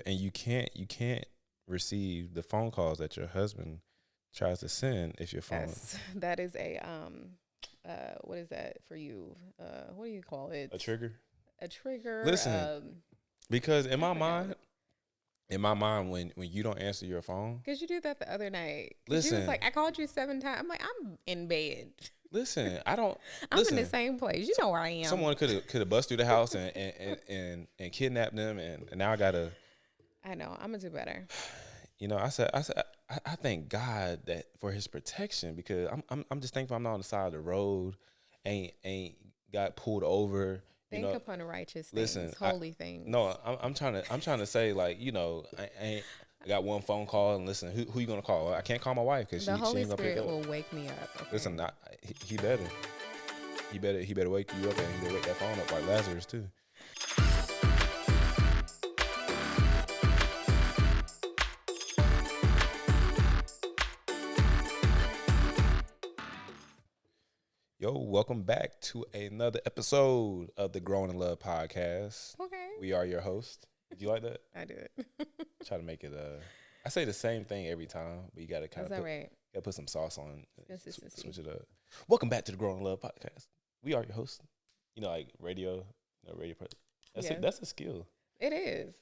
and you can't receive the phone calls that your husband tries to send if your phone Yes, that is a what is that for you? What do you call it? a trigger. A trigger. Listen, because I forgot what. in my mind, when you don't answer your phone, Cause you did that the other night. Cause you was listen, like, I called you 7 times. I'm like, I'm in bed. listen, I don't I'm in the listen. same place. You So, know where I am. someone could have bust through the house and kidnapped them, and now I gotta, I know. I'm gonna do better. I thank God that for His protection because I'm just thankful I'm not on the side of the road, ain't got pulled over. You Think know, upon righteous listen, things, holy things. no, I'm trying to say like I got one phone call and listen, who you gonna call? I can't call my wife because The she Holy ain't gonna pick Spirit up. will wake me up. Okay. Listen, he better wake you up and he better wake that phone up like Lazarus too. Yo, welcome back to another episode of the Growing in Love podcast. Okay. We are your host. Did you like that? I do it. Try to make it. I say the same thing every time, but you got to kind That's of all put, right. gotta put some sauce on. Consistency. Switch it up. Welcome back to the Growing in Love podcast. We are your host. Like radio, radio. That's Yes. it. That's a skill. It is.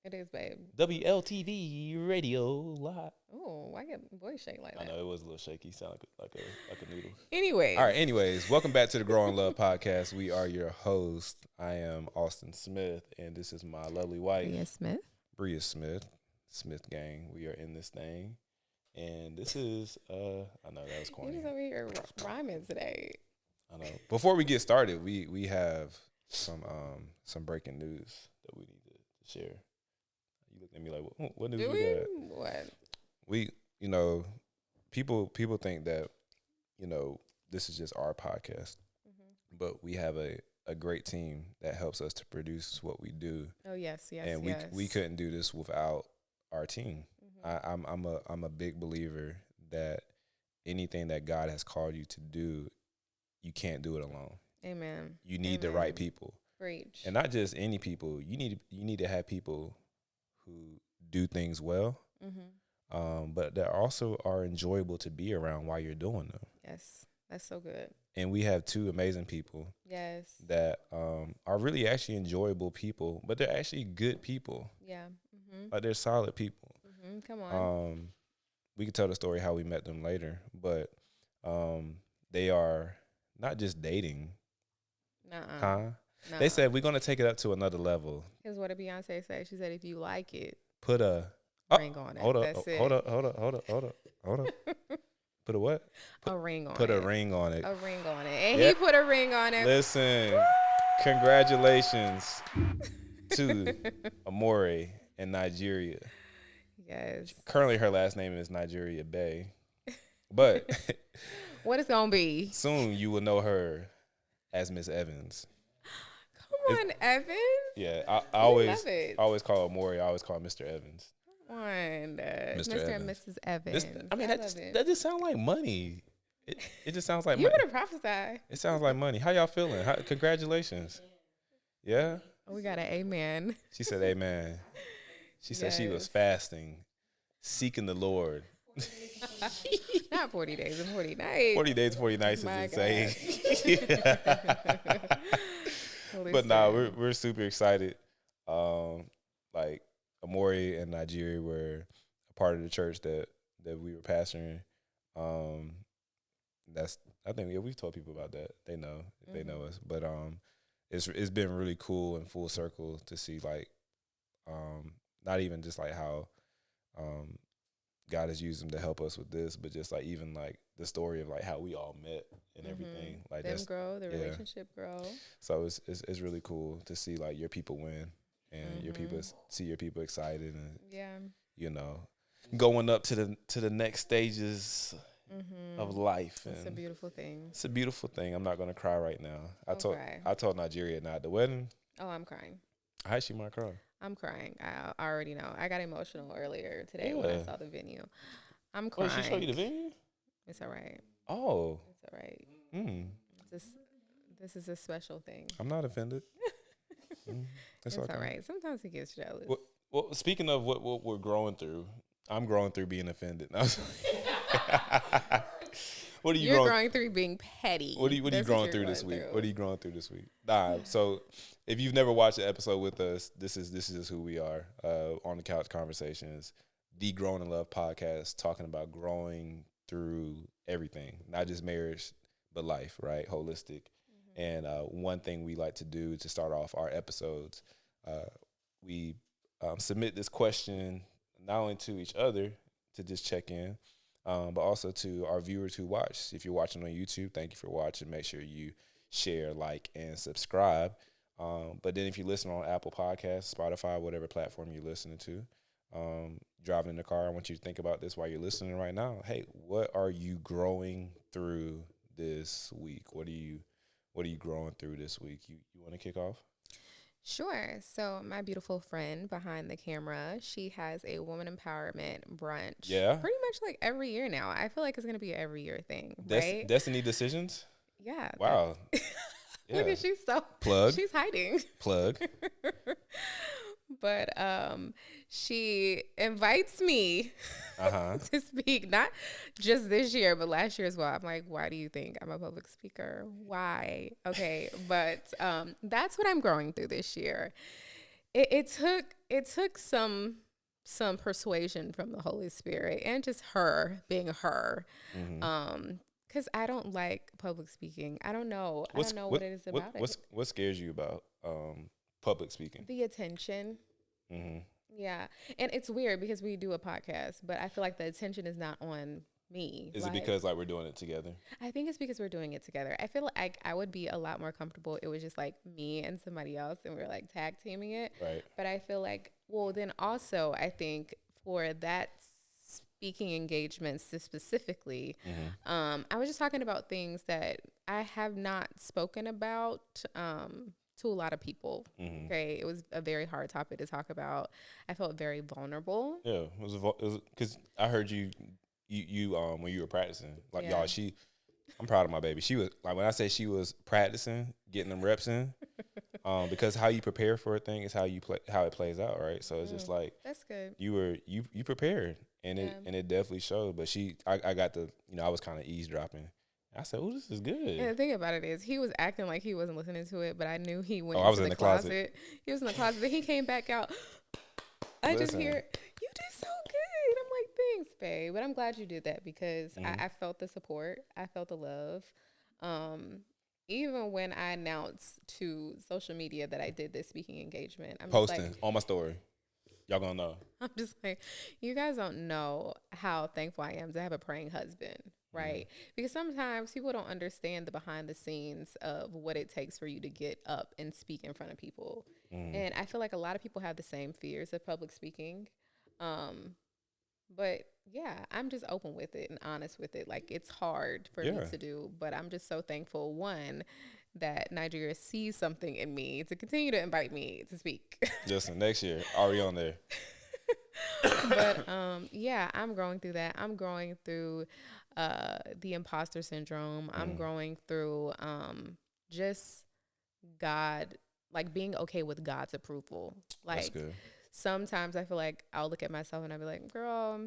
It is, babe. WLTV Radio Live. Oh, why get voice shake like I that? know it was a little shaky. Sound like a noodle. Anyways. All right. Anyways, welcome back to the Growing Love podcast. We are your host. I am Austin Smith, and this is my lovely wife, Brea Smith. Brea Smith. Smith gang. We are in this thing, and this is I know that was You corny. just over here rhyming today. I know. Before we get started, we have some breaking news that we need to share. You looked at me like, what news Do we got? What? We, people think that, this is just our podcast, but we have a great team that helps us to produce what we do. Oh yes, yes, And yes. we couldn't do this without our team. Mhm. I'm a big believer that anything that God has called you to do, you can't do it alone. Amen. You need the right people. Preach. And not just any people. You need to have people who do things well, but that also are enjoyable to be around while you're doing them. Yes, that's so good. And we have two amazing people Yes. that are really actually enjoyable people, but they're actually good people. Yeah. Like they're solid people. Come on. We could tell the story how we met them later, but they are not just dating. Nuh-uh. Huh? Nuh-uh. They said we're gonna take it up to another level. Because what did Beyonce say? She said, if you like it, Put a ring on it. Hold up, That's it. hold up. Put a what? A ring on it. Put a ring on it. A ring on it. And Yep. he put a ring on it. Listen, congratulations to Amore in Nigeria. Yes. Currently, her last name is Nigeria Bay, but What it's going to be? soon you will know her as Miss Evans. Come on, Evans. Yeah, I love it. always call her Amore. I always call her Mr. Evans. Come on. Mr. and Evans. Mrs. Evans. That just sounds like money. It just sounds like you money. would have prophesied. It sounds like money. How y'all feeling? Congratulations. Yeah? We got an amen. She said amen. She said she was fasting, seeking the Lord. Not 40 days and 40 nights. 40 days, 40 nights My is insane. Holy But nah, Spirit. we're super excited. Like Amore and Nigeria were a part of the church that we were pastoring. I think we've told people about that. They know they know us. But it's been really cool and full circle to see like not even just like how God has used them to help us with this, but just like even like the story of like how we all met and everything. Like them that's grow, the relationship grow. So it's really cool to see like your people win and your people see your people excited and going up to the next stages of life. It's a beautiful thing. It's a beautiful thing. I'm not gonna cry right now. I cry. told Nigeria not the wedding. Oh, I'm crying. I actually might cry. I'm crying. I already know. I got emotional earlier today when I saw the venue. I'm crying. Oh, she showed you the venue? It's all right. Oh. It's all right. This is a special thing. I'm not offended. It's all right. Sometimes he gets jealous. Well, speaking of what we're growing through, I'm growing through being offended. What are you You're growing through being petty. What are you growing through this week? What are you growing through this week? Nah. So if you've never watched the episode with us, this is who we are. On the Couch Conversations, the Growing in Love podcast, talking about growing through everything, not just marriage, but life, right? Holistic. And one thing we like to do to start off our episodes, we submit this question not only to each other to just check in, but also to our viewers who watch. If you're watching on YouTube, thank you for watching. Make sure you share, like, and subscribe. But then if you listen on Apple Podcasts, Spotify, whatever platform you're listening to, driving in the car, I want you to think about this while you're listening right now. Hey, what are you growing through this week? What are you growing through this week? You want to kick off? Sure. So my beautiful friend behind the camera, she has a woman empowerment brunch. Yeah. Pretty much like every year now. I feel like it's going to be an every year thing, right? Destiny Decisions? Yeah. Wow. Yeah. Look at she's plug. She's hiding. Plug. But she invites me to speak, not just this year, but last year as well. I'm like, why do you think I'm a public speaker? Why? Okay, but that's what I'm growing through this year. It took some persuasion from the Holy Spirit and just her being her. Because I don't like public speaking. I don't know. I don't know what it is about it. What scares you about public speaking? The attention. Yeah. And it's weird because we do a podcast, but I feel like the attention is not on me. Is it because like we're doing it together? I think it's because we're doing it together. I feel like I would be a lot more comfortable. It was just like me and somebody else and we're like tag teaming it. Right. But I feel like, well, then also I think for that speaking engagements specifically, I was just talking about things that I have not spoken about to a lot of people. Okay, it was a very hard topic to talk about. I felt very vulnerable. Yeah, it was because I heard you when you were practicing, like y'all. I'm proud of my baby. She was like, when I say she was practicing, getting them reps in, because how you prepare for a thing is how it plays out, right? So it's just like that's good. You prepared, and it definitely showed. But I got the I was kind of eavesdropping. I said, "Oh, this is good." And the thing about it is, he was acting like he wasn't listening to it, but I knew he went into the closet. He was in the closet, but he came back out. I just hear, "You did so good." I'm like, "Thanks, babe." But I'm glad you did that because I felt the support. I felt the love. Even when I announced to social media that I did this speaking engagement, I'm posting just like, on my story. Y'all gonna know. I'm just like, you guys don't know how thankful I am to have a praying husband. Right. Because sometimes people don't understand the behind the scenes of what it takes for you to get up and speak in front of people. And I feel like a lot of people have the same fears of public speaking. But yeah, I'm just open with it and honest with it. Like it's hard for me to do, but I'm just so thankful, one, that Nigeria sees something in me to continue to invite me to speak. Listen, next year, already on there. But yeah, I'm growing through that. I'm growing through the imposter syndrome. I'm growing through just God, like being okay with God's approval. Like that's good. Sometimes I feel like I'll look at myself and I'll be like, girl,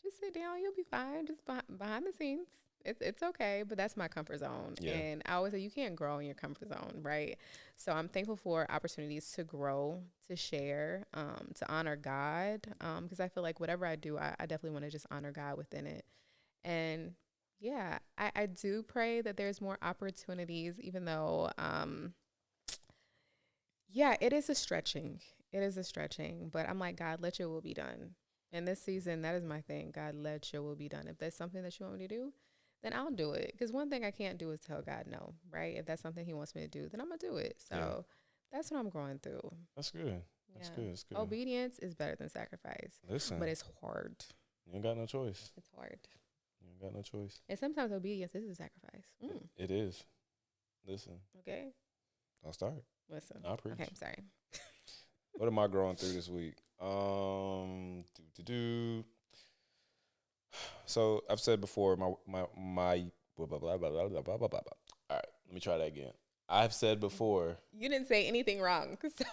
just sit down, you'll be fine. Just behind the scenes. It's okay, but that's my comfort zone. Yeah. And I always say you can't grow in your comfort zone, right? So I'm thankful for opportunities to grow, to share, to honor God, because I feel like whatever I do, I definitely want to just honor God within it. And yeah, I do pray that there's more opportunities, even though, yeah, it is a stretching. It is a stretching, but I'm like, God, let your will be done. And this season, that is my thing. God, let your will be done. If there's something that you want me to do, then I'll do it. Because one thing I can't do is tell God no, right? If that's something he wants me to do, then I'm going to do it. So that's what I'm going through. That's good. That's good. That's good. Obedience is better than sacrifice. Listen. But it's hard. You ain't got no choice. It's hard. You ain't got no choice. And sometimes obedience is a sacrifice. It is. Listen. Okay. I'll start. Listen. I'll preach. Okay, I'm sorry. What am I growing through this week? So I've said before, my blah, blah, blah, blah, blah, blah, blah, blah, blah. All right, let me try that again. I've said before. You didn't say anything wrong. So.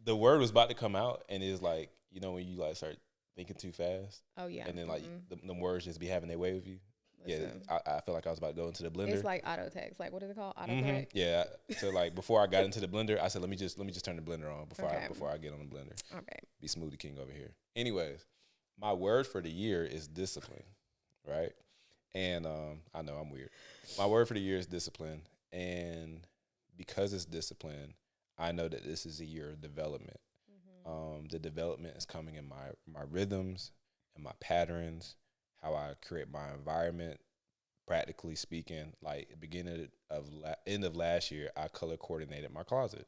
the word was about to come out, and it's like, you know, when you like start thinking too fast. Oh yeah. And then like the words just be having their way with you. Listen, Yeah, I feel like I was about to go into the blender. it's like auto text. Like what is it called? Autocorrect. Yeah. So like before I got into the blender, I said let me just turn the blender on before I get on the blender. Okay. Be Smoothie King over here. Anyways, my word for the year is discipline, right? And I know I'm weird. My word for the year is discipline, and because it's discipline, I know that this is a year of development. The development is coming in my rhythms and my patterns, how I create my environment. Practically speaking, like beginning of end of last year, I color coordinated my closet.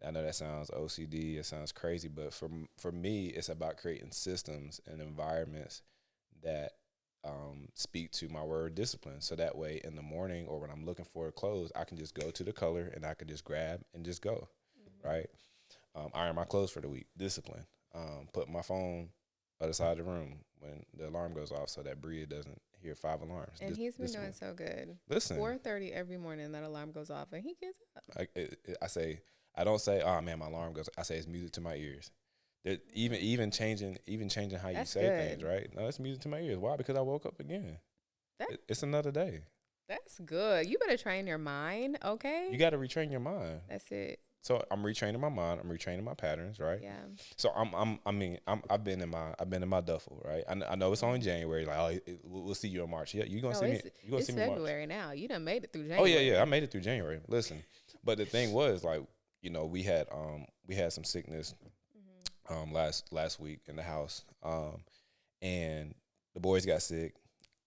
I know that sounds OCD, it sounds crazy, but for me, it's about creating systems and environments that speak to my word discipline. So that way, in the morning or when I'm looking for clothes, I can just go to the color and I can just grab and just go, right? Iron my clothes for the week, discipline. Put my phone other side of the room when the alarm goes off so that Brea doesn't hear 5 alarms. And he's been doing so good. Listen, 4:30 every morning that alarm goes off and he gets up. I don't say, oh man, my alarm goes. I say it's music to my ears. That even changing how you say things, right? No, it's music to my ears. Why? Because I woke up again. It's another day. That's good. You better train your mind, okay? You got to retrain your mind. That's it. So I'm retraining my mind. I'm retraining my patterns, right? Yeah. So I've been in my duffel, right? I know it's only January. Like, we'll see you in March. Yeah, you gonna see me. You gonna see me in March. It's February now. You done made it through January. Oh yeah, I made it through January. Listen, but the thing was, like, you know, we had some sickness last week in the house, and the boys got sick.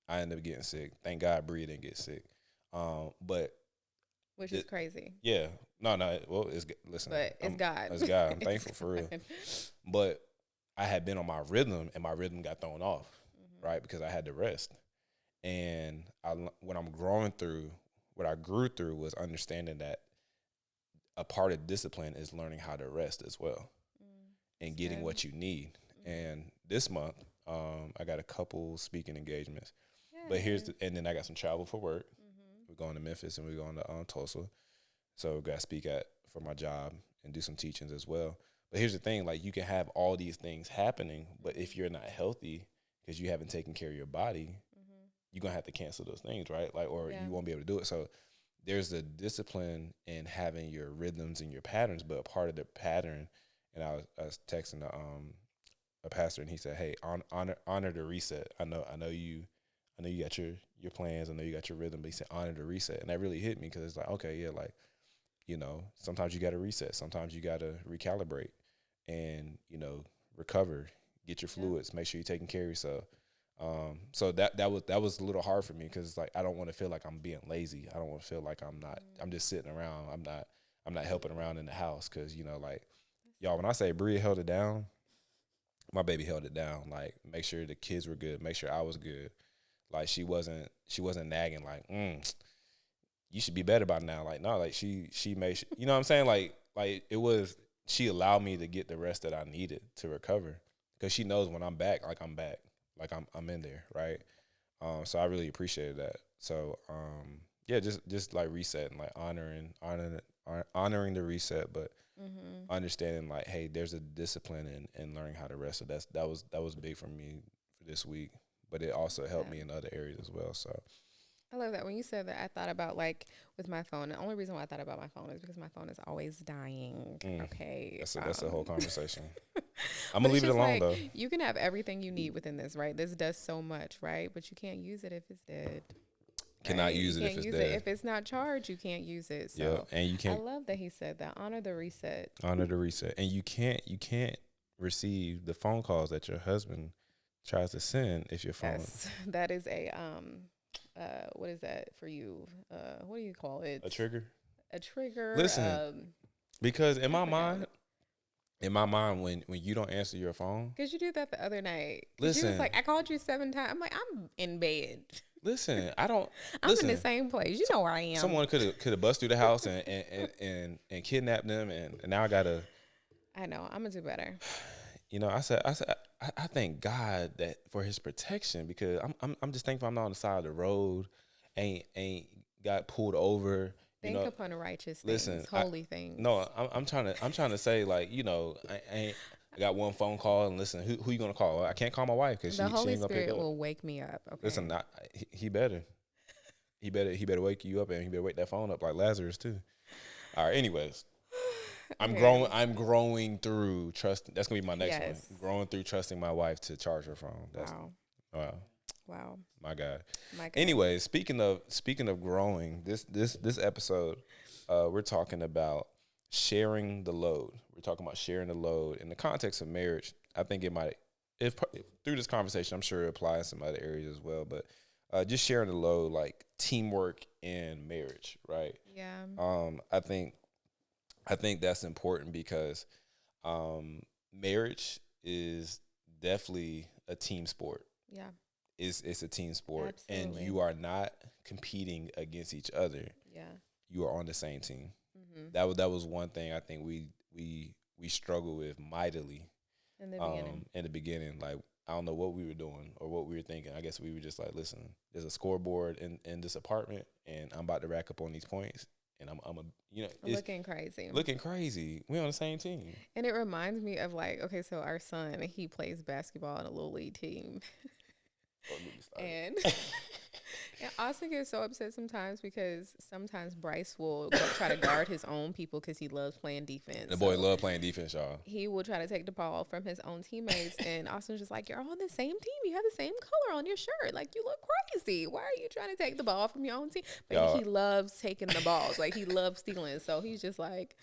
I ended up getting sick. Thank God Brea didn't get sick. But which is crazy. Yeah. No. Well, listen. But it's God. It's God. I'm thankful for real. But I had been on my rhythm, and my rhythm got thrown off, right? Because I had to rest. And what I grew through was understanding that a part of discipline is learning how to rest as well, and getting what you need. And this month, I got a couple speaking engagements. But and then I got some travel for work. We're going to Memphis and we're going to Tulsa. So got to speak for my job and do some teachings as well. But here's the thing, like, you can have all these things happening, but if you're not healthy because you haven't taken care of your body, you're going to have to cancel those things, right? Like, or you won't be able to do it. So there's a discipline in having your rhythms and your patterns, but a part of the pattern, and I was texting a pastor, and he said, hey, honor the reset. I know you got your plans. I know you got your rhythm, but he said honor the reset, and that really hit me because it's like, okay, yeah, like, you know, sometimes you got to reset, sometimes you got to recalibrate, and, you know, recover, get your fluids, make sure you're taking care of yourself. So that was a little hard for me because it's like I don't want to feel like I'm being lazy. I don't want to feel like I'm just sitting around. I'm not helping around in the house because, you know, like, y'all, when I say Brea held it down, my baby held it down. Like, make sure the kids were good, make sure I was good. Like, she wasn't nagging like, you should be better by now. Like, no, like she made, you know what I'm saying? Like it was, she allowed me to get the rest that I needed to recover because she knows when I'm back, like I'm back, like I'm in there, right? So I really appreciated that. So yeah, just like resetting, like honoring the reset, but understanding like, hey, there's a discipline in learning how to rest. So that was big for me for this week. But it also helped me in other areas as well. So I love that. When you said that, I thought about, like, with my phone. The only reason why I thought about my phone is because my phone is always dying. Okay. That's a whole conversation. I'm going to leave it alone, like, though. You can have everything you need within this, right? This does so much, right? But you can't use it if it's dead. Cannot use it if it's dead. If it's not charged, you can't use it. So yeah, and you can't. I love that he said that. Honor the reset. Honor the reset. And you can't receive the phone calls that your husband tries to send if your phone. Yes, that is a what is that for you? What do you call it? A trigger. A trigger. Listen, because in my mind, when you don't answer your phone, because you did that the other night. Listen, you was like, I called you 7 times. I'm like, I'm in bed. Listen, I don't. I'm in the same place. You know where I am. Someone could have bust through the house and kidnapped them, and now I gotta. I know. I'm gonna do better. You know, I thank God that for His protection because I'm just thankful I'm not on the side of the road, ain't got pulled over. Think upon righteous things, listen, holy things. No, I'm trying to say, like, I got one phone call, and listen, who you gonna call? I can't call my wife because The she Holy ain't gonna pick Spirit up. will wake me up. Okay. Listen, he better. He better wake you up, and he better wake that phone up like Lazarus too. All right. Anyways, I'm growing through trust. That's gonna be my next one. Growing through trusting my wife to charge her phone. Wow. My God. Anyways, speaking of growing, this episode, we're talking about sharing the load. We're talking about sharing the load in the context of marriage. I think through this conversation, I'm sure it applies to some other areas as well. But just sharing the load, like teamwork in marriage, right? Yeah. I think that's important because marriage is definitely a team sport. Yeah. It's a team sport. Absolutely. And you are not competing against each other. Yeah. You are on the same team. Mm-hmm. That was one thing I think we struggle with mightily in the beginning. In the beginning, like I don't know what we were doing or what we were thinking. I guess we were just like, listen, there's a scoreboard in this apartment, and I'm about to rack up on these points, and I'm looking crazy. Looking crazy. We on the same team. And it reminds me of like, okay, so our son, he plays basketball in a little league team. And Austin gets so upset sometimes because sometimes Bryce will try to guard his own people because he loves playing defense. The boy love playing defense, y'all. He will try to take the ball from his own teammates, and Austin's just like, you're on the same team. You have the same color on your shirt. Like, you look crazy. Why are you trying to take the ball from your own team? But he loves taking the balls. Like, he loves stealing. So he's just like,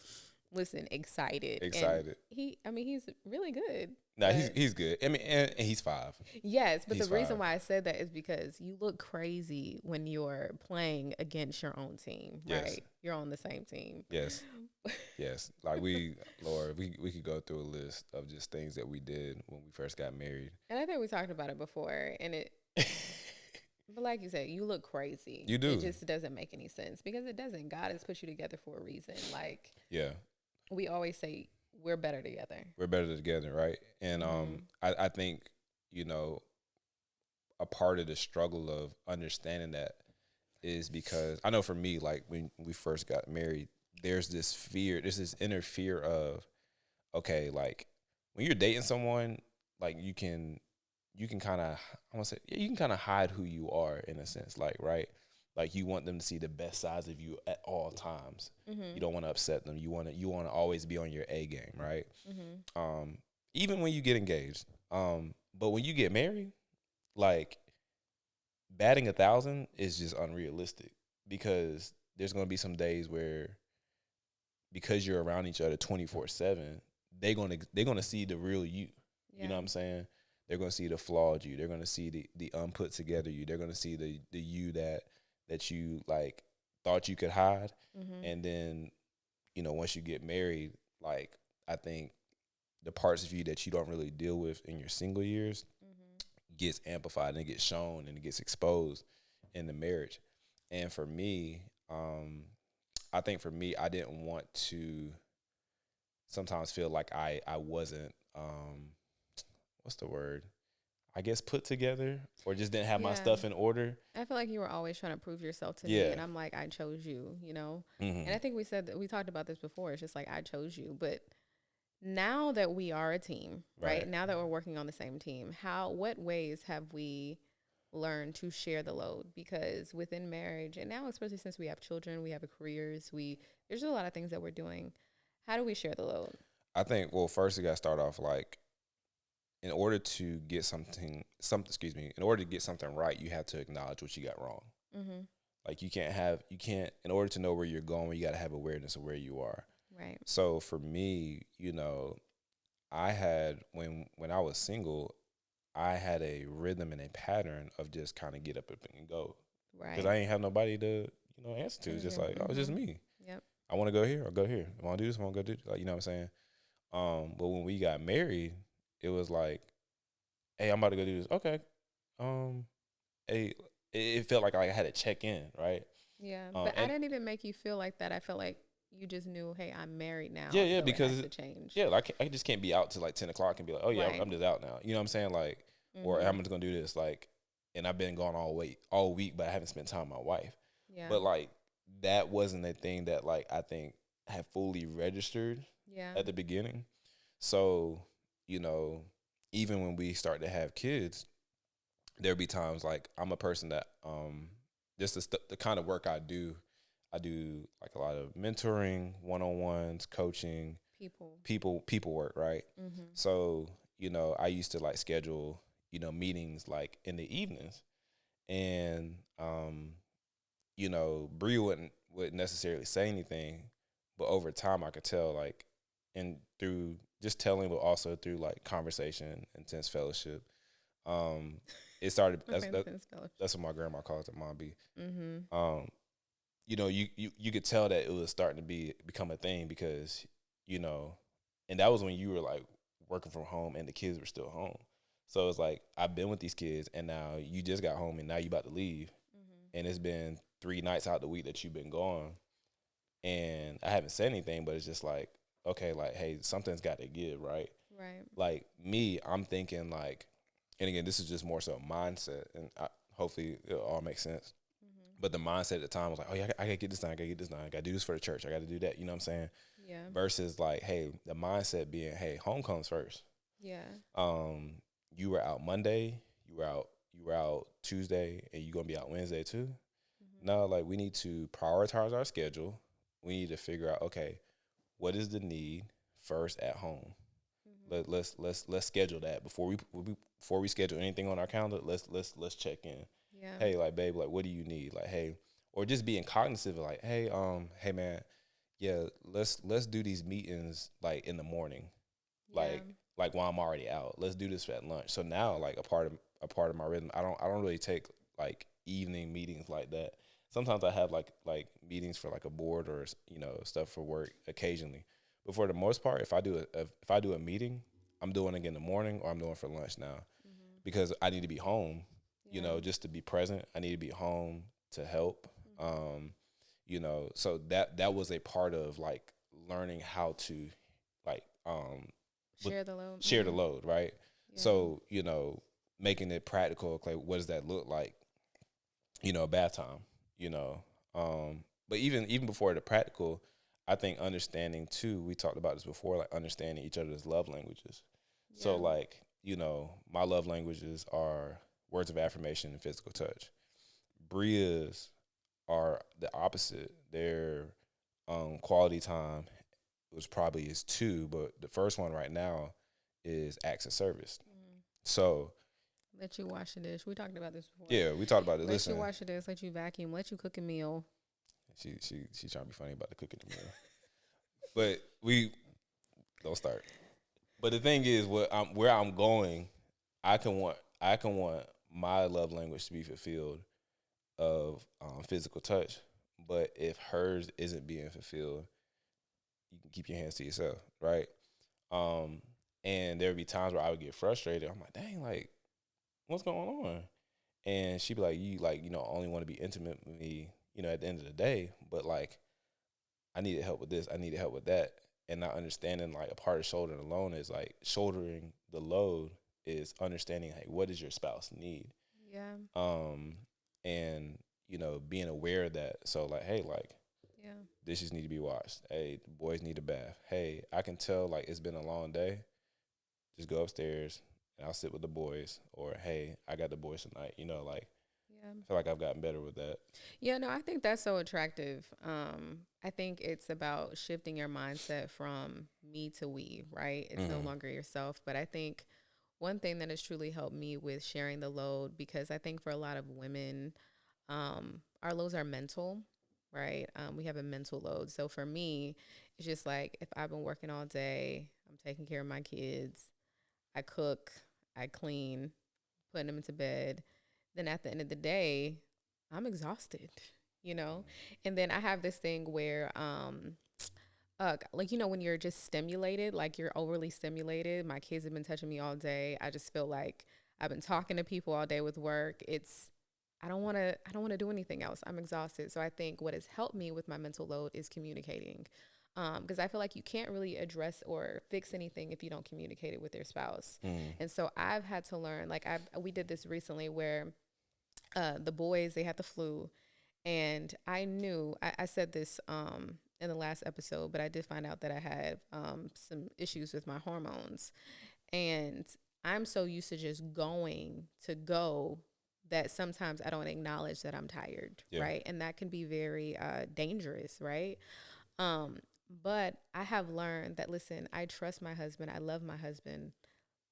listen, excited. And he's really good. No, he's good. I mean, and he's 5. Yes, but the reason why I said that is because you look crazy when you're playing against your own team, right? You're on the same team. Yes. Yes. Like Lord, we could go through a list of just things that we did when we first got married. And I think we talked about it before, and but like you said, you look crazy. You do. It just doesn't make any sense because it doesn't. God has put you together for a reason. Like, we always say, we're better together. We're better together, right? And I think, a part of the struggle of understanding that is because I know for me, like when we first got married, there's this inner fear of, okay, like when you're dating someone, like you can kind of hide who you are in a sense, like, right? Like you want them to see the best sides of you at all times. Mm-hmm. You don't want to upset them. You want to always be on your A game, right? Mm-hmm. Even when you get engaged. But when you get married, like batting 1,000 is just unrealistic because there's going to be some days where because you're around each other 24/7, they're going to see the real you. Yeah. You know what I'm saying? They're going to see the flawed you. They're going to see the unput together you. They're going to see the you that you like thought you could hide. Mm-hmm. And then, once you get married, like I think the parts of you that you don't really deal with in your single years gets amplified and it gets shown and it gets exposed in the marriage. And for me, I think I didn't want to sometimes feel like I wasn't, what's the word? I guess put together or just didn't have my stuff in order. I feel like you were always trying to prove yourself to me. And I'm like, I chose you, Mm-hmm. And I think we talked about this before. It's just like, I chose you. But now that we are a team, right? Now that we're working on the same team, what ways have we learned to share the load? Because within marriage, and now especially since we have children, we have careers, there's a lot of things that we're doing. How do we share the load? I think, well, first you got to start off like, in order to get something right, you have to acknowledge what you got wrong. Mm-hmm. Like you can't, in order to know where you're going, you got to have awareness of where you are. Right. So for me, I had, when I was single, I had a rhythm and a pattern of just kind of get up and go. Right. Because I ain't have nobody to, answer to. It's just like, it's just me. Yep. I want to go here, I'll go here. I want to do this, I want to go do this. Like, you know what I'm saying? But when we got married, it was like, hey, I'm about to go do this. Okay. Hey, it felt like I had to check in, right? Yeah. But I didn't even make you feel like that. I felt like you just knew, hey, I'm married now. Yeah, so because it has to change. Yeah, like I just can't be out till like 10 o'clock and be like, oh yeah, I'm just out now. You know what I'm saying? Like, or I'm just gonna do this. Like, and I've been gone all week, but I haven't spent time with my wife. Yeah. But like that wasn't a thing that like I think had fully registered Yeah. at the beginning. So, you know, even when we start to have kids, there'll be times like I'm a person that just the kind of work I do like a lot of mentoring, one-on-ones, coaching, people work, right? Mm-hmm. So, you know, I used to like schedule, you know, meetings like in the evenings. And you know, Brea wouldn't necessarily say anything, but over time I could tell like and through just telling but also through like conversation, intense fellowship. Um it started that's what my grandma calls it, Mom B. Mm-hmm. You know, you could tell that it was starting to become a thing because, you know, and that was when you were like working from home and the kids were still home. So it's like I've been with these kids and now you just got home and now you about to leave. Mm-hmm. And it's been 3 nights out the week that you've been gone. And I haven't said anything, but it's just like, okay, like, hey, something's got to give, right? Right. Like me, I'm thinking like, and again, this is just more so mindset, and hopefully it all makes sense. Mm-hmm. But the mindset at the time was like, oh yeah, I gotta get this done, I gotta get this done, I gotta do this for the church, I gotta do that. You know what I'm saying? Yeah. Versus like, hey, the mindset being, hey, home comes first. Yeah. You were out Monday, you were out Tuesday, and you gonna be out Wednesday too. Mm-hmm. No, like we need to prioritize our schedule. We need to figure out, okay, what is the need first at home. Mm-hmm. Let's schedule that before we schedule anything on our calendar. Let's check in. Yeah. Hey, like babe, like what do you need? Like hey, or just being cognizant of like hey man, yeah, let's do these meetings like in the morning, Yeah. like while I'm already out. Let's do this at lunch. So now like a part of my rhythm. I don't really take like evening meetings like that. Sometimes I have like meetings for like a board or you know stuff for work occasionally. But for the most part, if I do a meeting, I'm doing it in the morning or I'm doing it for lunch now Mm-hmm. because I need to be home. You Yeah. know, just to be present. I need to be home to help. Mm-hmm. You know, so that was a part of like learning how to like with Share the load. share the Mm-hmm. load, right? Yeah. So, you know, making it practical, like what does that look like? You know, bath time, you know. But even before the practical, I think understanding too, we talked about this before, like understanding each other's love languages. So Yeah. like, you know, my love languages are words of affirmation and physical touch. Brea's are the opposite. Their quality time was probably is two, but the first one right now is acts of service. Mm-hmm. So Let you wash the dish. We talked about this before. yeah, we talked about it. Let you Listen, wash the dish. Let you vacuum. Let you cook a meal. she trying to be funny about the cooking the meal, but we don't start. But the thing is, where I'm going, I can want my love language to be fulfilled of physical touch, but if hers isn't being fulfilled, you can keep your hands to yourself, right? Um, and there would be times where I would get frustrated. I'm like, dang, like what's going on? And she'd be like, you know, only want to be intimate with me, you know, at the end of the day. But like, I needed help with this, I needed help with that. And not understanding like a part of shouldering alone is like shouldering the load is understanding, hey, what does your spouse need? Yeah. Um, and you know, being aware of that. So like, hey, like Yeah. dishes need to be washed. Hey, the boys need a bath. Hey, I can tell like it's been a long day. Just go upstairs and I'll sit with the boys. Or hey, I got the boys tonight. You know, like Yeah. I feel like I've gotten better with that. Yeah, no, I think that's so attractive. I think it's about shifting your mindset from me to we, right? It's no Mm-hmm. longer yourself. But I think one thing that has truly helped me with sharing the load, because I think for a lot of women, our loads are mental, right? We have a mental load. So for me, it's just like if I've been working all day, I'm taking care of my kids, I cook, I clean, putting them into bed. Then at the end of the day, I'm exhausted, you know? And then I have this thing where, like, you know, when you're just stimulated, like you're overly stimulated, my kids have been touching me all day. I just feel like I've been talking to people all day with work. I don't want to do anything else. I'm exhausted. So I think what has helped me with my mental load is communicating. Because I feel like you can't really address or fix anything if you don't communicate it with your spouse. Mm-hmm. And so I've had to learn, like we did this recently where the boys, they had the flu, And I knew, I said this in the last episode, but I did find out that I had some issues with my hormones. And I'm so used to just going to go that sometimes I don't acknowledge that I'm tired, Yeah. right? And that can be very dangerous, right? Um, but I have learned that, listen, I trust my husband. I love my husband.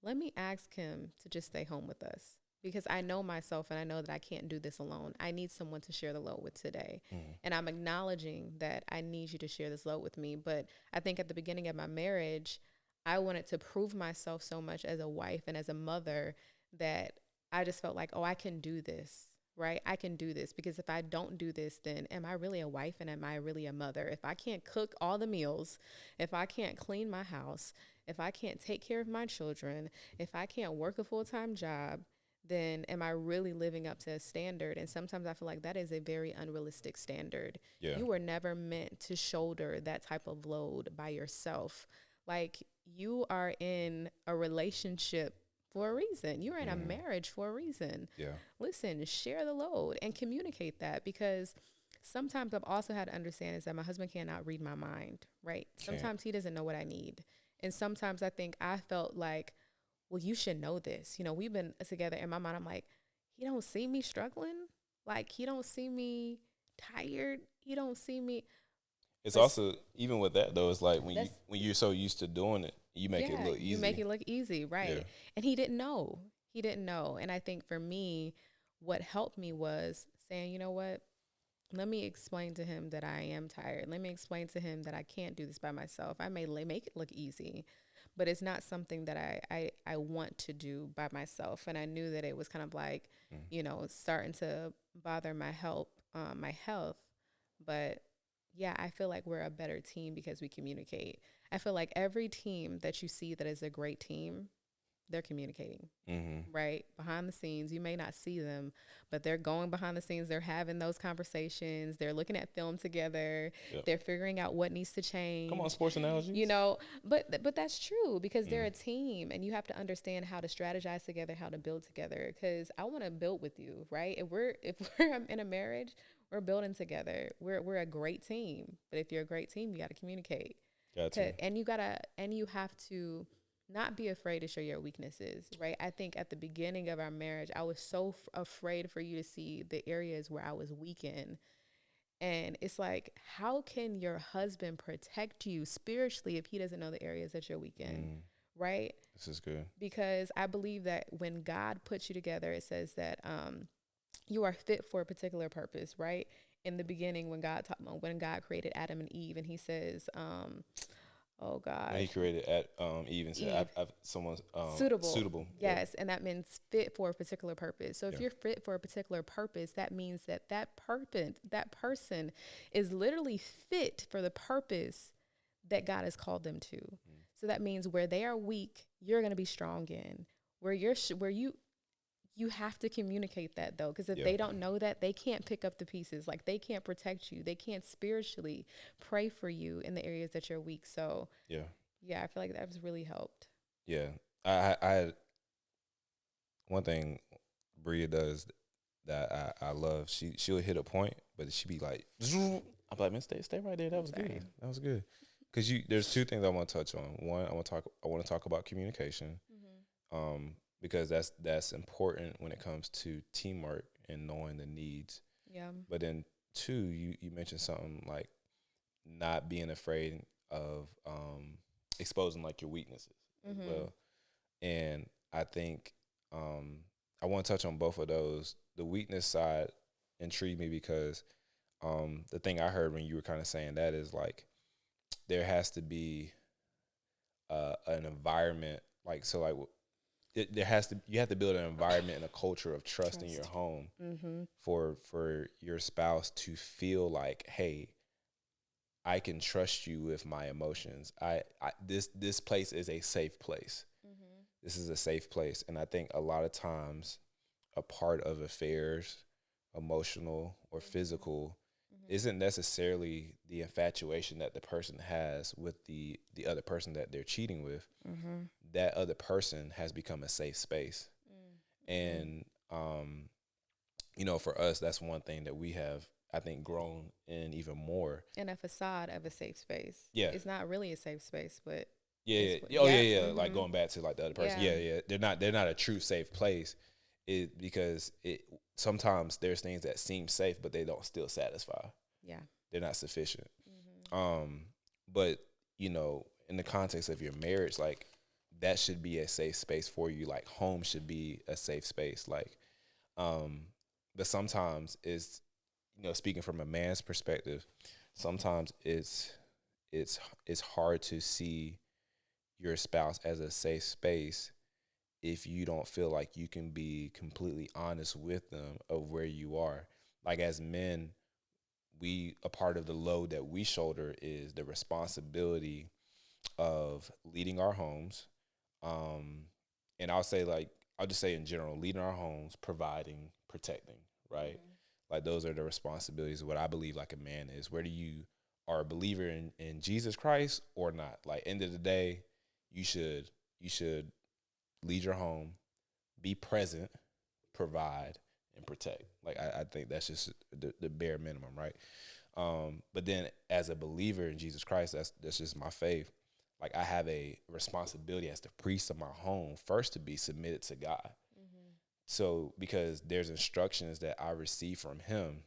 Let me ask him to just stay home with us because I know myself and I know that I can't do this alone. I need someone to share the load with today. And I'm acknowledging that I need you to share this load with me. But I think at the beginning of my marriage, I wanted to prove myself so much as a wife and as a mother that I just felt like, oh, I can do this, right? I can do this because if I don't do this, then am I really a wife and am I really a mother? If I can't cook all the meals, if I can't clean my house, if I can't take care of my children, if I can't work a full-time job, then am I really living up to a standard? And sometimes I feel like that is a very unrealistic standard. Yeah. You were never meant to shoulder that type of load by yourself. Like, you are in a relationship for a reason. You are in a marriage for a reason. Yeah. Listen, share the load and communicate that, because sometimes I've also had to understand is that my husband cannot read my mind, right? Sometimes he doesn't know what I need. And sometimes I think I felt like, well, you should know this. You know, we've been together. In my mind, I'm like, he don't see me struggling. Like, he don't see me tired. He don't see me. It's also, even with that though, it's like when you're so used to doing it, you make it look easy. You make it look easy, right? Yeah. And he didn't know. He didn't know. And I think for me, what helped me was saying, you know what? Let me explain to him that I am tired. Let me explain to him that I can't do this by myself. I may make it look easy, but it's not something that I want to do by myself. And I knew that it was kind of like, you know, starting to bother my health. But yeah, I feel like we're a better team because we communicate. I feel like every team that you see that is a great team, they're communicating, right? Behind the scenes, you may not see them, but they're going behind the scenes. They're having those conversations. They're looking at film together. Yep. They're figuring out what needs to change. Come on, sports analogies. You know, but that's true because they're a team, and you have to understand how to strategize together, how to build together. Because I want to build with you, right? If we're in a marriage, we're building together. We're a great team. But if you're a great team, you got to communicate. And you have to not be afraid to show your weaknesses, right? I think at the beginning of our marriage, I was so afraid for you to see the areas where I was weak in. And it's like, how can your husband protect you spiritually if he doesn't know the areas that you're weak in, right? This is good. Because I believe that when God puts you together, it says that you are fit for a particular purpose, right? In the beginning, when God created Adam and Eve, and he says, oh God. When he created Eve and said, someone's suitable. Yes, and that means fit for a particular purpose. So if you're fit for a particular purpose, that means that person is literally fit for the purpose that God has called them to. So that means where they are weak, you're going to be strong in. Where you have to communicate that, though, because if they don't know that, they can't pick up the pieces. Like, they can't protect you. They can't spiritually pray for you in the areas that you're weak. So, yeah, I feel like that has really helped. Yeah. I one thing Brea does that I love, she'll hit a point, but she'll be like, I'm like, man, stay right there. That was good. That was good. Because there's two things I want to touch on. One, I want to talk about communication. Because that's important when it comes to teamwork and knowing the needs. Yeah. But then two, you mentioned something like not being afraid of exposing like your weaknesses as well. And I think I want to touch on both of those. The weakness side intrigued me because the thing I heard when you were kind of saying that is like there has to be an environment you have to build an environment and a culture of trust in your home for your spouse to feel like, hey, I can trust you with my emotions. This place is a safe place. This is a safe place. And I think a lot of times a part of affairs, emotional or physical, isn't necessarily the infatuation that the person has with the other person that they're cheating with. That other person has become a safe space. And, you know, for us, that's one thing that we have I think, grown in even more. And a facade of a safe space. Yeah. It's not really a safe space, but Yeah. it's, Oh, yeah. yeah. Mm-hmm. Like going back to like the other person. Yeah. Yeah. They're not a true safe place. Because sometimes there's things that seem safe, but they don't still satisfy. Yeah. They're not sufficient. Mm-hmm. But in the context of your marriage, like that should be a safe space for you. Like home should be a safe space. Like, but sometimes it's, speaking from a man's perspective, sometimes it's hard to see your spouse as a safe space if you don't feel like you can be completely honest with them of where you are. Like as men, a part of the load that we shoulder is the responsibility of leading our homes. And I'll just say in general, leading our homes, providing, protecting, right? Mm-hmm. Like those are the responsibilities of what I believe like a man is. Whether you are a believer in Jesus Christ or not, like end of the day, you should lead your home, be present, provide, and protect. Like I think that's just the bare minimum, right? But then as a believer in Jesus Christ, that's just my faith. Like I have a responsibility as the priest of my home first to be submitted to God. Mm-hmm. So because there's instructions that I receive from him,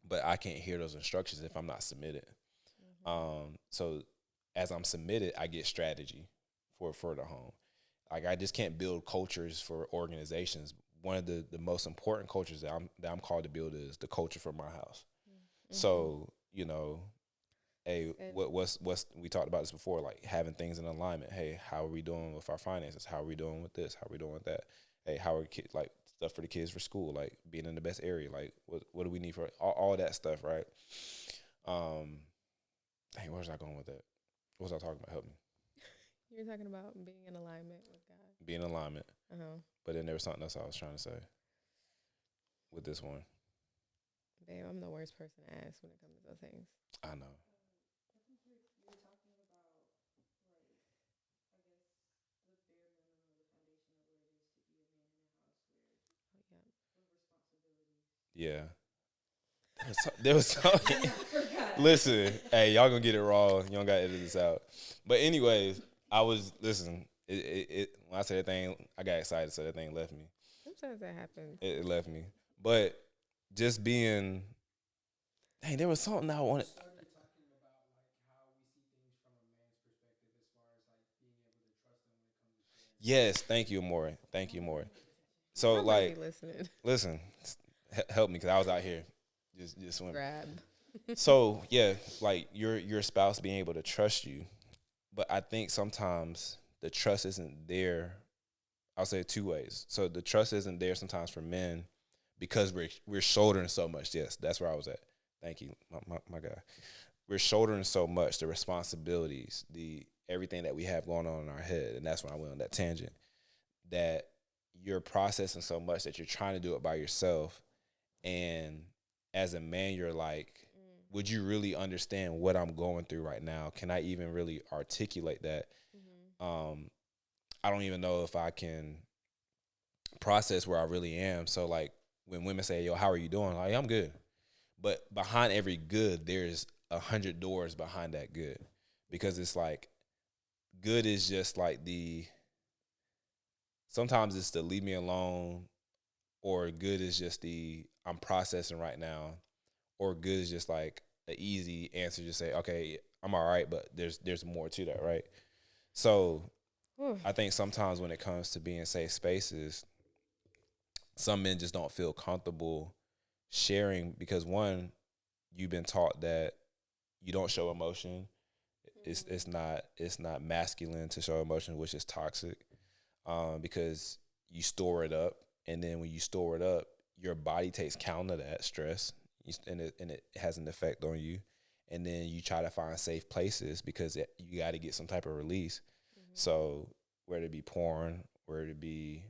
but I can't hear those instructions if I'm not submitted. Mm-hmm. So as I'm submitted, I get strategy for the home. Like I just can't build cultures for organizations. One of the most important cultures that I'm called to build is the culture for my house. Mm-hmm. So, hey, what's we talked about this before, like having things in alignment. Hey, how are we doing with our finances? How are we doing with this? How are we doing with that? Hey, how are kids, like stuff for the kids for school, like being in the best area, like what do we need for all that stuff, right? Hey, where's I going with that? What was I talking about? Help me. You're talking about being in alignment with God. Being in alignment. Uh-huh. But then there was something else I was trying to say with this one. Babe, I'm the worst person to ask when it comes to those things. I know. Yeah. There was something. Listen, hey, y'all gonna get it raw. You don't gotta edit this out. But anyways, listen. When I said that thing, I got excited, so that thing left me. Sometimes that happens. It left me. But just being, dang, there was something I wanted. Yes, thank you, Amore. Thank you, Amore. So like, listen, help me because I was out here just swimming. Grab. So yeah, like your spouse being able to trust you, but I think sometimes the trust isn't there. I'll say it two ways. So the trust isn't there sometimes for men because we're shouldering so much. Yes, that's where I was at. Thank you, my guy. We're shouldering so much the responsibilities, the everything that we have going on in our head, and that's when I went on that tangent. That you're processing so much that you're trying to do it by yourself, and as a man, you're like, would you really understand what I'm going through right now? Can I even really articulate that? Mm-hmm. I don't even know if I can process where I really am. So like when women say, "Yo, how are you doing?" Like, I'm good. But behind every good, there's 100 doors behind that good, because it's like good is just like sometimes it's the leave me alone, or good is just the I'm processing right now, or good is just like an easy answer. Just say, okay, I'm all right, but there's more to that, right? So I think sometimes when it comes to being safe spaces, some men just don't feel comfortable sharing because one, you've been taught that you don't show emotion. It's not masculine to show emotion, which is toxic, because you store it up, and then when you store it up, your body takes count of that stress, and it has an effect on you, and then you try to find safe places because you got to get some type of release. Mm-hmm. So whether it be porn, whether it be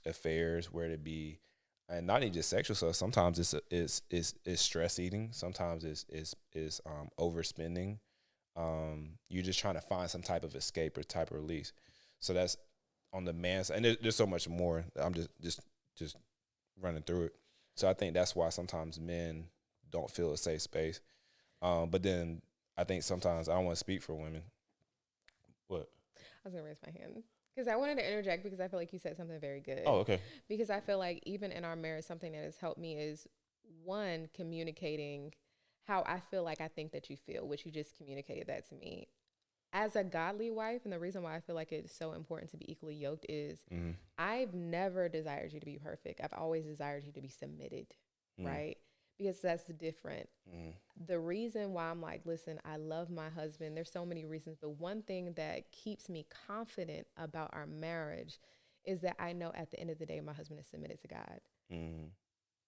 affairs, whether it be, and not even just sexual stuff. Sometimes it's stress eating. Sometimes it's overspending. You're just trying to find some type of escape or type of release. So that's on the man's, and there's so much more. I'm just running through it. So I think that's why sometimes men don't feel a safe space. But then I think sometimes I don't want to speak for women. What? I was gonna raise my hand because I wanted to interject because I feel like you said something very good. Oh, okay. Because I feel like even in our marriage, something that has helped me is one, communicating how I feel like I think that you feel, which you just communicated that to me. As a godly wife, and the reason why I feel like it's so important to be equally yoked is I've never desired you to be perfect. I've always desired you to be submitted, right? Because that's different. The reason why I'm like, listen, I love my husband. There's so many reasons. But one thing that keeps me confident about our marriage is that I know at the end of the day, my husband is submitted to God.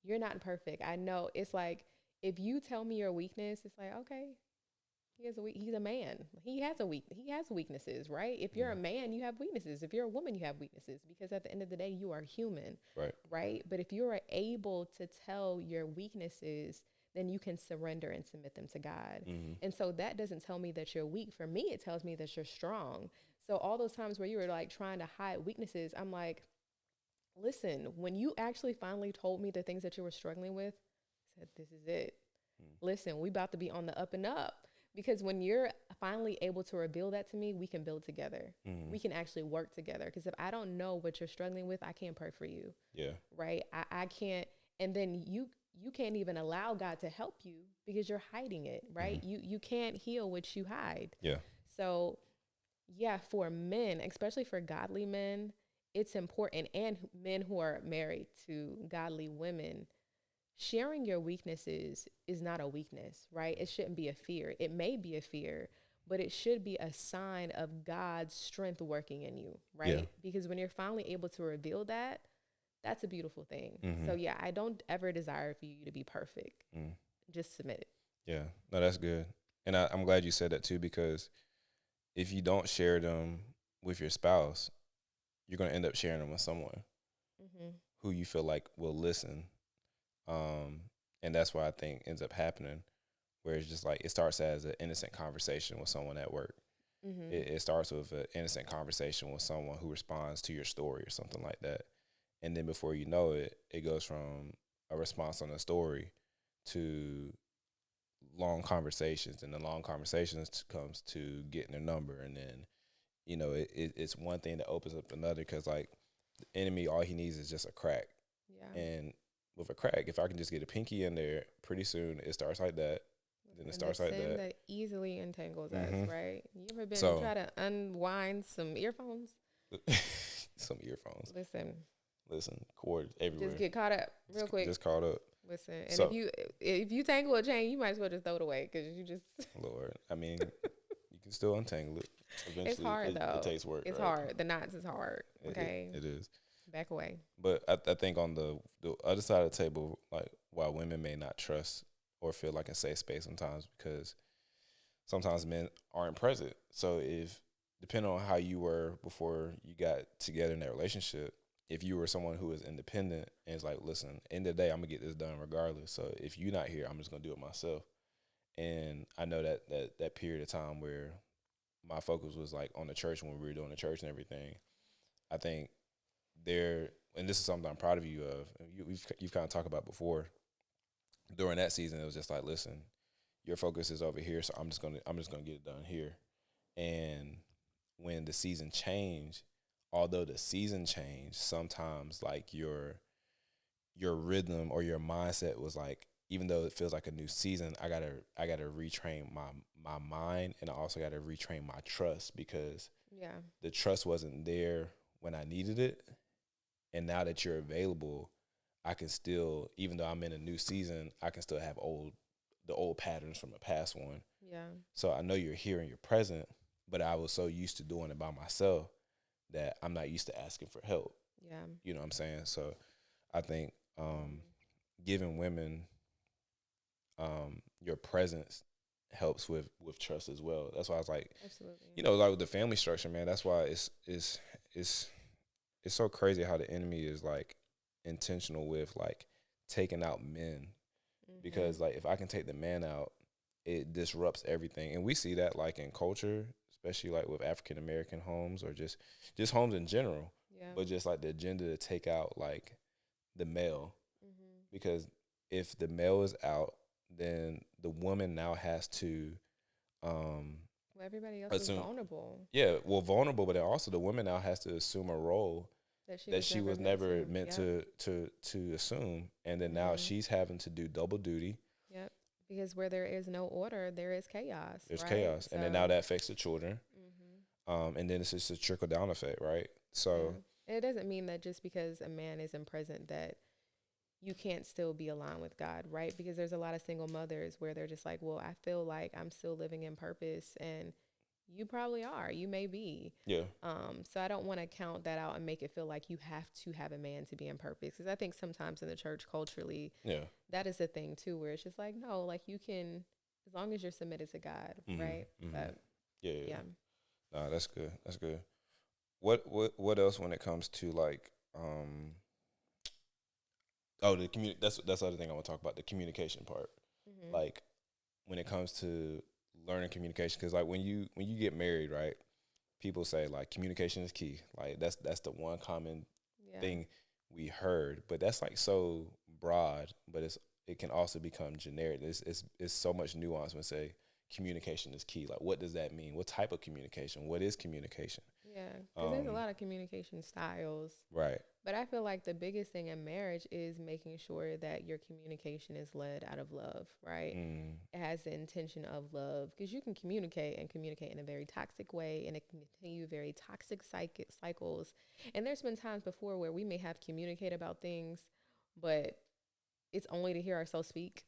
You're not perfect. I know. It's like, if you tell me your weakness, it's like, okay, he's a man. He has weaknesses, right? If you're a man, you have weaknesses. If you're a woman, you have weaknesses, because at the end of the day, you are human, right? But if you are able to tell your weaknesses, then you can surrender and submit them to God. And so that doesn't tell me that you're weak. For me, it tells me that you're strong. So all those times where you were like trying to hide weaknesses, I'm like, listen, when you actually finally told me the things that you were struggling with, I said, this is it. Listen, we about to be on the up and up. Because when you're finally able to reveal that to me, we can build together. We can actually work together. Because if I don't know what you're struggling with, I can't pray for you. Yeah. Right? I can't. And then you can't even allow God to help you because you're hiding it, right? You can't heal what you hide. Yeah. So, yeah, for men, especially for godly men, it's important. And men who are married to godly women, sharing your weaknesses is not a weakness, right? It shouldn't be a fear. It may be a fear, but it should be a sign of God's strength working in you, right? Yeah. Because when you're finally able to reveal that, that's a beautiful thing. So yeah, I don't ever desire for you to be perfect. Just submit it. Yeah, no, that's good. And I'm glad you said that too, because if you don't share them with your spouse, you're going to end up sharing them with someone who you feel like will listen. And that's why I think ends up happening, where it's just like it starts as an innocent conversation with someone at work. It starts with an innocent conversation with someone who responds to your story or something like that. And then before you know it, it goes from a response on a story to long conversations, and the long conversations comes to getting a number. And then, you know, it's one thing that opens up another, because like the enemy, all he needs is just a crack. Yeah. And with a crack, if I can just get a pinky in there, pretty soon it starts like that. Then it starts like that. That easily entangles us, right? You ever been try to unwind some earphones? Some earphones. Listen, cords everywhere. Just get caught up real quick. Just caught up. Listen, and if you tangle a chain, you might as well just throw it away, because you just. Lord, I mean, you can still untangle it. Eventually, it's hard though. It takes work. It's right? hard. The knots is hard. Okay. It is. Back away. But I think on the other side of the table, like, why women may not trust or feel like a safe space sometimes, because sometimes men aren't present. So if, depending on how you were before you got together in that relationship, if you were someone who is independent and is like, listen, end of the day, I'm going to get this done regardless. So if you're not here, I'm just going to do it myself. And I know that period of time where my focus was like on the church, when we were doing the church and everything, I think and this is something I'm proud of you of, you've kind of talked about before. During that season, it was just like, listen, your focus is over here, so I'm just gonna get it done here. And when the season changed, although the season changed, sometimes like your rhythm or your mindset was like, even though it feels like a new season, I gotta retrain my mind, and I also gotta retrain my trust, because the trust wasn't there when I needed it. And now that you're available, I can still, even though I'm in a new season, I can still have the old patterns from a past one. Yeah. So I know you're here and you're present, but I was so used to doing it by myself that I'm not used to asking for help. Yeah. You know what I'm saying? So I think giving women your presence helps with trust as well. That's why I was like, absolutely. You know, like with the family structure, man, that's why it's so crazy how the enemy is like intentional with like taking out men, because like if I can take the man out, it disrupts everything. And we see that like in culture, especially like with African American homes, or just homes in general. Yeah. But just like the agenda to take out like the male, because if the male is out, then the woman now has to Well, everybody else is vulnerable. Yeah, well, vulnerable, but then also the woman now has to assume a role that she was never meant to assume, and then now she's having to do double duty. Yep. Because where there is no order, there is chaos. There's chaos, and then now that affects the children, and then it's just a trickle down effect, right? So it doesn't mean that just because a man isn't present that you can't still be aligned with God, right? Because there's a lot of single mothers where they're just like, well, I feel like I'm still living in purpose, and you probably are. You may be. Yeah. So I don't want to count that out and make it feel like you have to have a man to be in purpose. Because I think sometimes in the church culturally, that is a thing too, where it's just like, no, like you can, as long as you're submitted to God, right? But yeah. Nah, that's good. That's good. What else when it comes to like that's the other thing I want to talk about, the communication part. Like when it comes to learning communication, because like when you get married, right, people say like communication is key. Like that's the one common thing we heard, but that's like so broad, but it can also become generic. It's so much nuance when say communication is key. Like what does that mean? What type of communication? What is communication? Yeah, because there's a lot of communication styles. Right. But I feel like the biggest thing in marriage is making sure that your communication is led out of love, right? It has the intention of love, because you can communicate in a very toxic way, and it can continue very toxic cycles. And there's been times before where we may have communicated about things, but it's only to hear ourselves speak.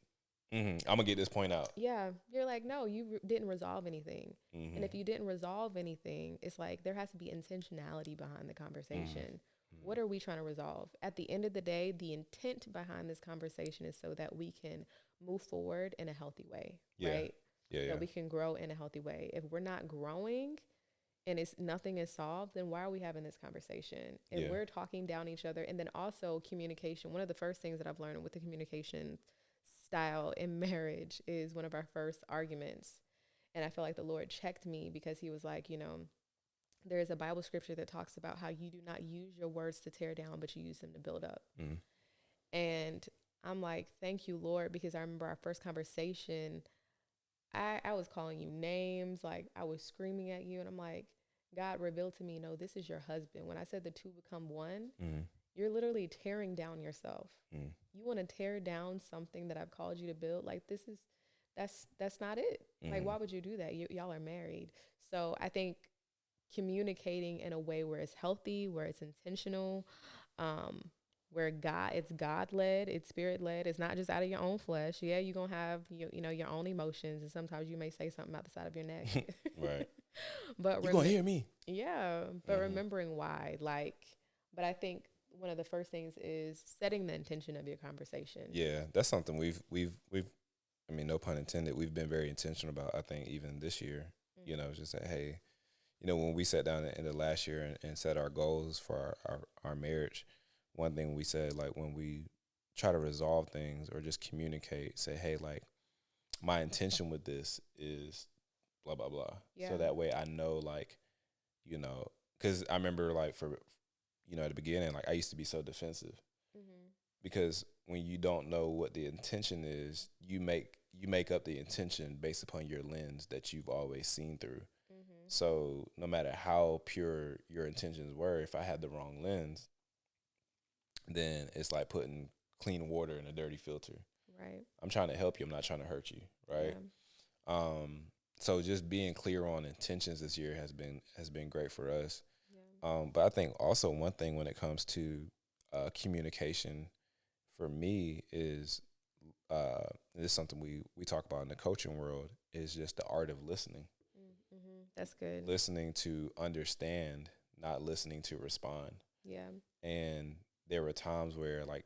I'm going to get this point out. Yeah. You're like, no, you didn't resolve anything. And if you didn't resolve anything, it's like there has to be intentionality behind the conversation. What are we trying to resolve? At the end of the day, the intent behind this conversation is so that we can move forward in a healthy way, right? Yeah. That we can grow in a healthy way. If we're not growing and nothing is solved, then why are we having this conversation? If we're talking down each other, and then also communication. One of the first things that I've learned with the communication style in marriage is one of our first arguments. And I feel like the Lord checked me, because he was like, there is a Bible scripture that talks about how you do not use your words to tear down, but you use them to build up. And I'm like, thank you, Lord, because I remember our first conversation, I was calling you names, like I was screaming at you, and I'm like, God revealed to me, no, this is your husband. When I said the two become one, you're literally tearing down yourself. You want to tear down something that I've called you to build? Like that's not it. Like, why would you do that? Y'all are married. So I think communicating in a way where it's healthy, where it's intentional, where it's God led, it's spirit led. It's not just out of your own flesh. Yeah, you're gonna have your own emotions, and sometimes you may say something out the side of your neck. Right. But you're gonna hear me. Yeah, but remembering why, but I think one of the first things is setting the intention of your conversation. Yeah, that's something we've I mean, no pun intended, we've been very intentional about, I think, even this year. Just say, hey, when we sat down at the end of last year and set our goals for our marriage, one thing we said, like, when we try to resolve things or just communicate, say, hey, like, my intention with this is blah, blah, blah. Yeah. So that way I know, like, because I remember, like, at the beginning, like, I used to be so defensive because when you don't know what the intention is, you make up the intention based upon your lens that you've always seen through. So no matter how pure your intentions were, if I had the wrong lens, then it's like putting clean water in a dirty filter. Right. I'm trying to help you. I'm not trying to hurt you. Right. Yeah. So just being clear on intentions this year has been great for us. Yeah. But I think also one thing when it comes to communication for me is this is something we talk about in the coaching world, is just the art of listening. That's good. Listening to understand, not listening to respond. Yeah. And there were times where, like,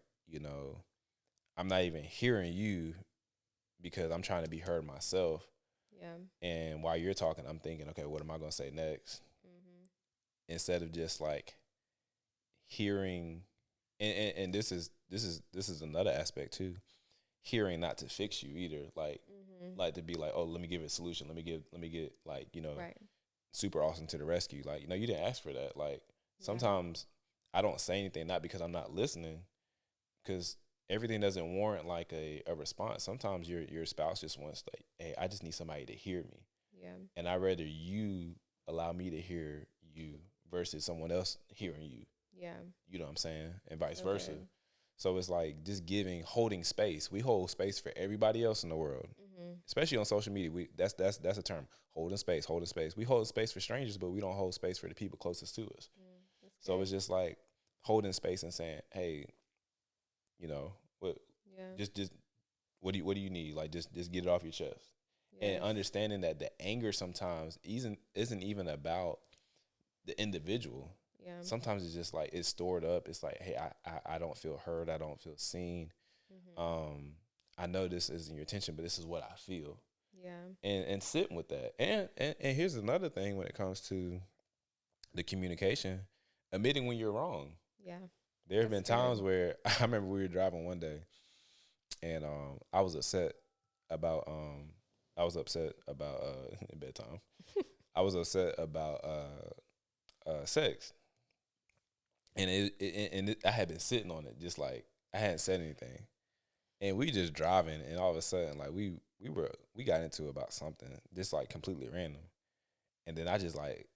I'm not even hearing you because I'm trying to be heard myself. Yeah. And while you're talking, I'm thinking, okay, what am I going to say next? Instead of just like hearing, and this is another aspect too. Hearing not to fix you either, like to be like, oh, let me give it a solution. Let me get like, right. Super awesome to the rescue. Like, you didn't ask for that. Like sometimes I don't say anything, not because I'm not listening, because everything doesn't warrant like a response. Sometimes your spouse just wants like, hey, I just need somebody to hear me. Yeah. And I'd rather you allow me to hear you versus someone else hearing you. Yeah. You know what I'm saying? And vice versa. So it's like just holding space. We hold space for everybody else in the world, especially on social media. That's a term. Holding space. We hold space for strangers, but we don't hold space for the people closest to us. So it's just like holding space and saying, hey, you know, what? Yeah. Just what do you need? Like just get it off your chest. Yes. And understanding that the anger sometimes isn't even about the individual. Yeah. Sometimes it's just like it's stored up. It's like, hey, I don't feel heard. I don't feel seen. I know this isn't your attention, but this is what I feel. Yeah. And sitting with that. And here's another thing when it comes to the communication, admitting when you're wrong. Yeah. There have been times where I remember we were driving one day and I was upset about bedtime. I was upset about sex. And I had been sitting on it, just like I hadn't said anything, and we just driving, and all of a sudden, like we got into about something just like completely random, and then I just like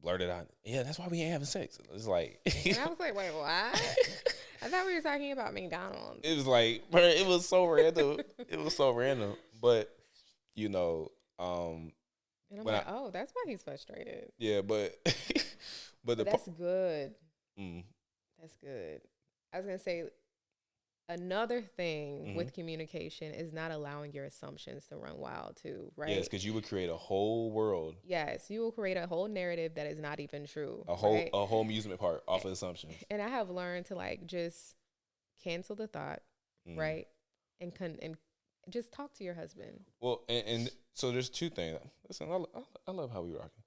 blurted out, "Yeah, that's why we ain't having sex." It's like, and I was like, "Wait, what?" I thought we were talking about McDonald's. It was like, bro, it was so random. But you know, and I'm like, oh, that's why he's frustrated. Yeah, but that's good. That's good. I was gonna say another thing with communication is not allowing your assumptions to run wild too, right? Yes, because you would create a whole world. Yes, you will create a whole narrative that is not even true. A whole amusement park off of assumptions. And I have learned to like just cancel the thought, right? And just talk to your husband. Well, and so there's two things. Listen, I love how we rocking.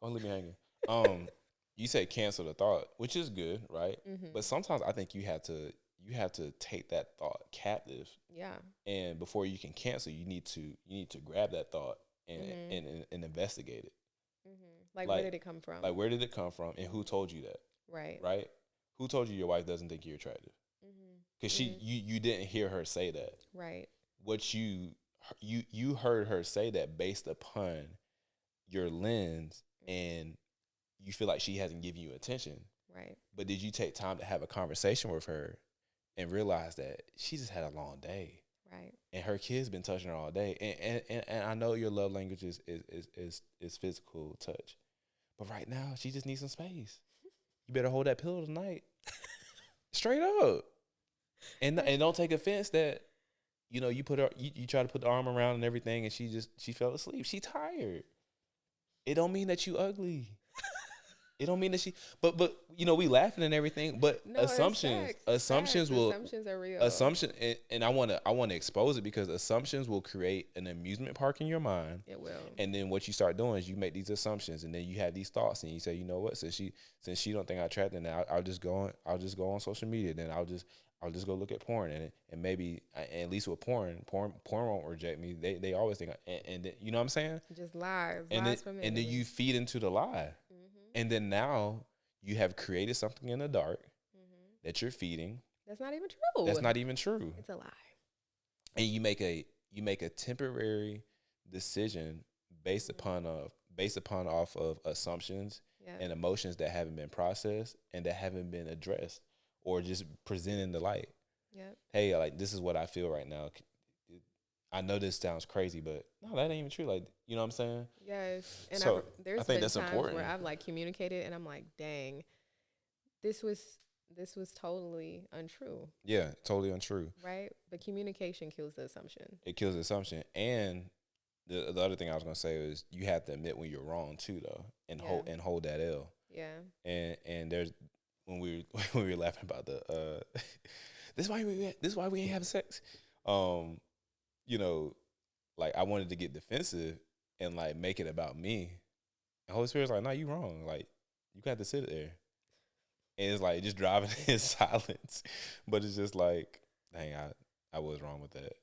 Don't leave me hanging. You say cancel the thought, which is good, right? But sometimes I think you have to take that thought captive. Yeah. And before you can cancel, you need to grab that thought and investigate it. Like where did it come from? Like where did it come from, and who told you that? Right. Right. Who told you your wife doesn't think you're attractive? Because you didn't hear her say that. Right. What you heard her say that based upon your lens and you feel like she hasn't given you attention. Right. But did you take time to have a conversation with her and realize that she just had a long day? Right. And her kid's been touching her all day. And I know your love language is physical touch. But right now, she just needs some space. You better hold that pillow tonight. Straight up. And don't take offense that, you know, you try to put the arm around and everything and she fell asleep. She tired. It don't mean that you ugly. It don't mean that but you know, we laughing and everything, but no, assumptions are real. And I want to expose it because assumptions will create an amusement park in your mind. It will. And then what you start doing is you make these assumptions and then you have these thoughts and you say, you know what, since she don't think I attract her, then I'll just go on social media, then I'll just go look at porn and maybe at least with porn won't reject me. They always think and you know what I'm saying? Just lies from and then you feed into the lie. And then now you have created something in the dark that you're feeding. That's not even true. It's a lie. And you make a temporary decision based upon off of assumptions and emotions that haven't been processed and that haven't been addressed or just presented in the light. Yep. Hey, like this is what I feel right now. I know this sounds crazy, but no, that ain't even true. Like, you know what I'm saying? Yes. And so there's been times important. Where I've like communicated and I'm like, dang, this was totally untrue. Yeah, totally untrue. Right? But communication kills the assumption. It kills the assumption. And the other thing I was gonna say is you have to admit when you're wrong too though. And hold that L. Yeah. And there's when we were laughing about the this is why we ain't having sex. You know, like I wanted to get defensive and like make it about me. And Holy Spirit's like, no, you wrong. Like you got to sit there. And it's like just driving in silence. But it's just like, dang, I was wrong with that.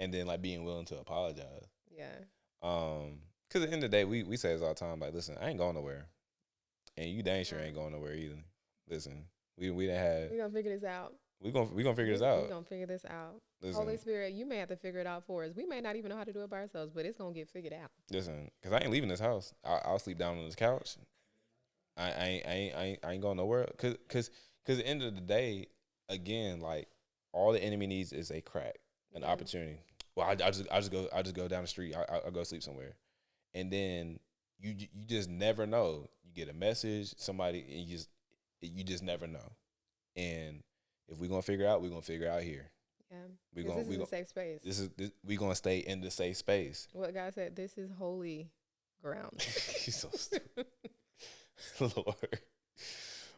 And then like being willing to apologize. Yeah. Because at the end of the day, we say this all the time, like, listen, I ain't going nowhere. And you dang sure ain't going nowhere either. Listen, we done had. We're gonna figure this out. we gonna figure this out. We're gonna figure this out. Listen, Holy Spirit, you may have to figure it out for us. We may not even know how to do it by ourselves, but it's gonna get figured out. listen, because I ain't leaving this house. I'll sleep down on this couch. I ain't going nowhere. Cause at the end of the day, again, like all the enemy needs is a crack, an opportunity. Well, I just go down the street. I'll go sleep somewhere, and then you just never know. You get a message, somebody, and you just never know. And if we're gonna figure out, we're gonna figure out here. Yeah, this is a safe space. We're gonna stay in the safe space. What God said, this is holy ground. He's so stupid, Lord.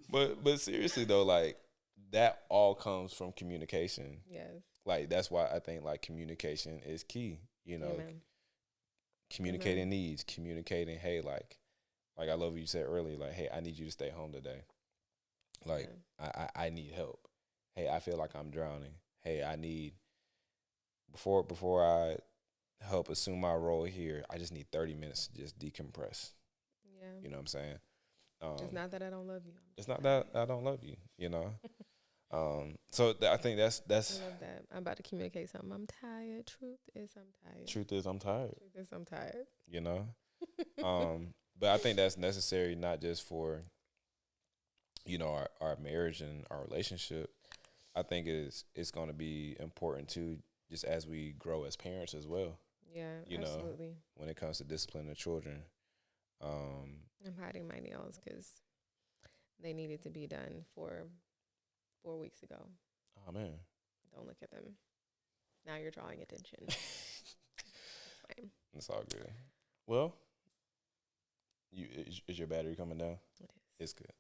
But seriously though, like that all comes from communication. Yes. Like that's why I think like communication is key. You know, Amen. Communicating needs, communicating. Hey, like I love what you said earlier. Like, hey, I need you to stay home today. Like, I need help. Hey, I feel like I'm drowning. Hey, I need before I help assume my role here, I just need 30 minutes to just decompress. Yeah. You know what I'm saying? It's not that I don't love you. It's not that I don't love you, you know? So I think that's I love that. I'm about to communicate something. I'm tired. Truth is I'm tired. Truth is I'm tired. Truth is I'm tired. You know? But I think that's necessary not just for, you know, our marriage and our relationship. I think it's going to be important too, just as we grow as parents as well. Yeah, you absolutely. know, when it comes to disciplining the children. I'm hiding my nails because they needed to be done 4 weeks ago. Oh man! Don't look at them. Now you're drawing attention. It's fine. It's all good. Well, is your battery coming down? It is. It's good.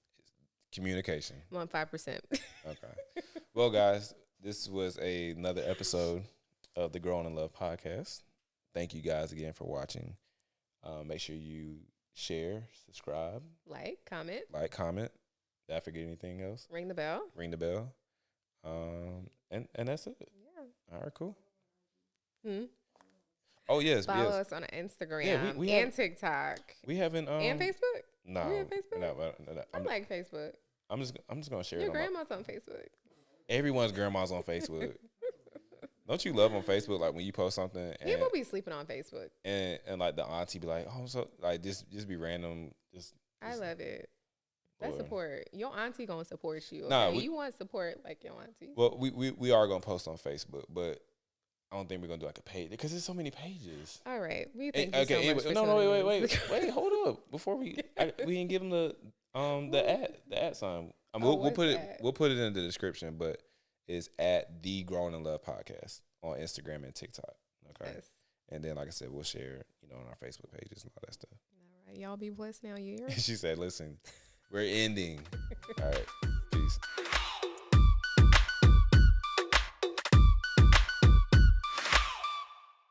Communication. I'm on 5%. Okay. Well, guys, this was another episode of the Growing in Love podcast. Thank you guys again for watching. Make sure you share, subscribe, Like, comment. Did I forget anything else? Ring the bell. And that's it. Yeah. All right, cool. Oh yes. Follow us on Instagram and TikTok. We haven't and Facebook. No. We have Facebook. No. I like Facebook. I'm just gonna share Your it. grandma's on Facebook. Everyone's grandma's on Facebook. Don't you love on Facebook like when you post something and people be sleeping on Facebook and like the auntie be like, oh, so like just be random. I love it. That's Boy. Support. Your auntie gonna support you. Okay? Nah, you want support like your auntie. Well, we are gonna post on Facebook, but I don't think we're gonna do like a page because there's so many pages. All right, we thank you so much. Wait, hold up. Before we didn't give them the ad sign. I mean, we'll put it in the description, but it's at the Growing in Love podcast on Instagram and TikTok. Okay, yes. And then like I said, we'll share on our Facebook pages and all that stuff. All right, y'all be blessed now. You hear? She said, "Listen, we're ending." All right, peace.